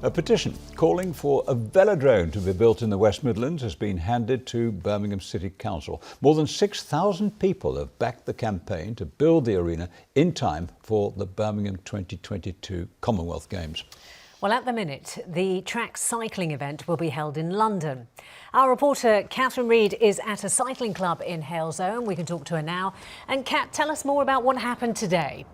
A petition calling for a velodrome to be built in the West Midlands has been handed to Birmingham City Council. More than 6,000 people have backed the campaign to build the arena in time for the Birmingham 2022 Commonwealth Games. Well, at the minute, the track cycling event will be held in London. Our reporter Catherine Reid is at a cycling club in Halesowen. We can talk to her now. And Kat, tell us more about what happened today.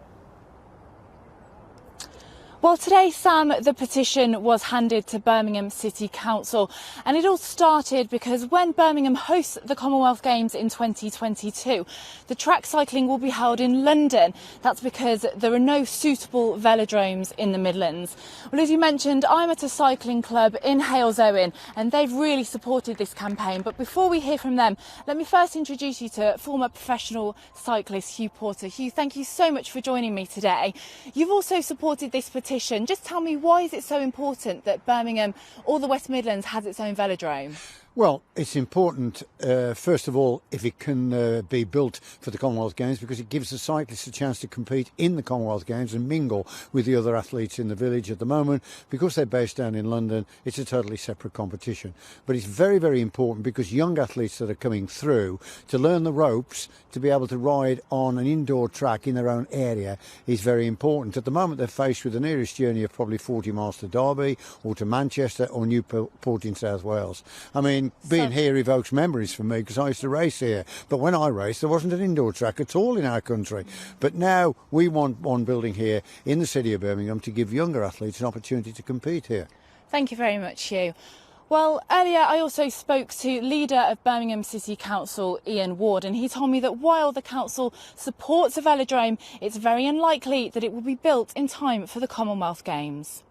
Well, today, Sam, the petition was handed to Birmingham City Council, and it all started because when Birmingham hosts the Commonwealth Games in 2022, the track cycling will be held in London. That's because there are no suitable velodromes in the Midlands. Well, as you mentioned, I'm at a cycling club in Halesowen, and they've really supported this campaign. But before we hear from them, let me first introduce you to former professional cyclist Hugh Porter. Hugh, thank you so much for joining me today. You've also supported this petition. Just tell me, why is it so important that Birmingham or the West Midlands has its own velodrome? Well, it's important, first of all, if it can be built for the Commonwealth Games, because it gives the cyclists a chance to compete in the Commonwealth Games and mingle with the other athletes in the village. At the moment, because they're based down in London, it's a totally separate competition. But it's very, very important because young athletes that are coming through to learn the ropes, to be able to ride on an indoor track in their own area is very important. At the moment, they're faced with the nearest journey of probably 40 miles to Derby or to Manchester or Newport in South Wales. I mean, being here evokes memories for me because I used to race here. But when I raced, there wasn't an indoor track at all in our country. But now we want one building here in the city of Birmingham to give younger athletes an opportunity to compete here. Thank you very much, Hugh. Well, earlier I also spoke to leader of Birmingham City Council, Ian Ward, and he told me that while the council supports a velodrome, it's very unlikely that it will be built in time for the Commonwealth Games.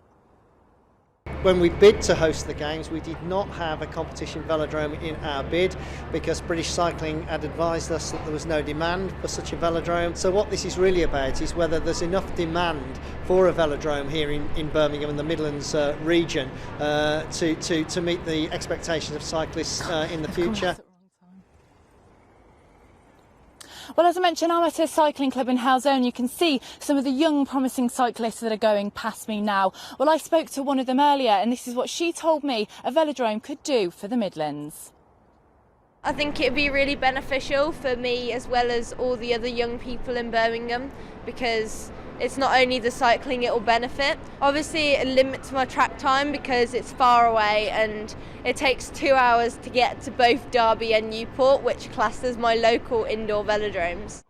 When we bid to host the Games, we did not have a competition velodrome in our bid because British Cycling had advised us that there was no demand for such a velodrome. So what this is really about is whether there's enough demand for a velodrome here in Birmingham and the Midlands region to meet the expectations of cyclists in the future. Well, as I mentioned, I'm at a cycling club in Halesowen. You can see some of the young, promising cyclists that are going past me now. Well, I spoke to one of them earlier, and this is what she told me a velodrome could do for the Midlands. I think it'd be really beneficial for me as well as all the other young people in Birmingham, because it's not only the cycling it will benefit. Obviously it limits my track time because it's far away and it takes 2 hours to get to both Derby and Newport, which class as my local indoor velodromes.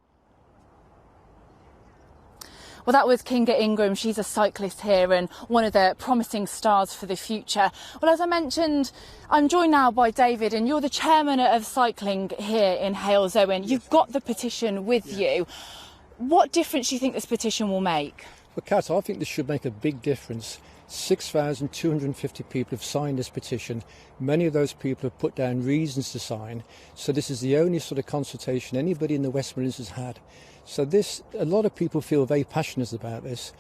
Well, that was Kinga Ingram. She's a cyclist here and one of the promising stars for the future. Well, as I mentioned, I'm joined now by David, and you're the chairman of cycling here in Halesowen. You've got the petition with you. What difference do you think this petition will make? Well, Kat, I think this should make a big difference. 6,250 people have signed this petition. Many of those people have put down reasons to sign. So this is the only sort of consultation anybody in the West Midlands has had. So a lot of people feel very passionate about this.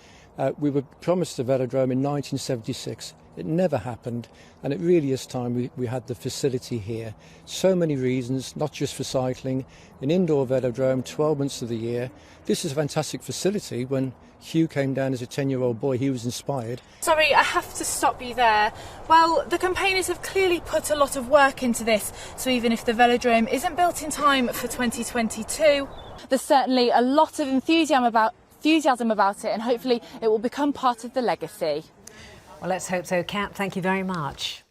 We were promised a velodrome in 1976. It never happened, and it really is time we had the facility here. So many reasons, not just for cycling, an indoor velodrome 12 months of the year. This is a fantastic facility. When Hugh came down as a 10-year-old boy, he was inspired. Sorry, I have to stop you there. Well, the campaigners have clearly put a lot of work into this, so even if the velodrome isn't built in time for 2022, there's certainly a lot of enthusiasm about it, and hopefully it will become part of the legacy. Well, let's hope so, Kat. Thank you very much.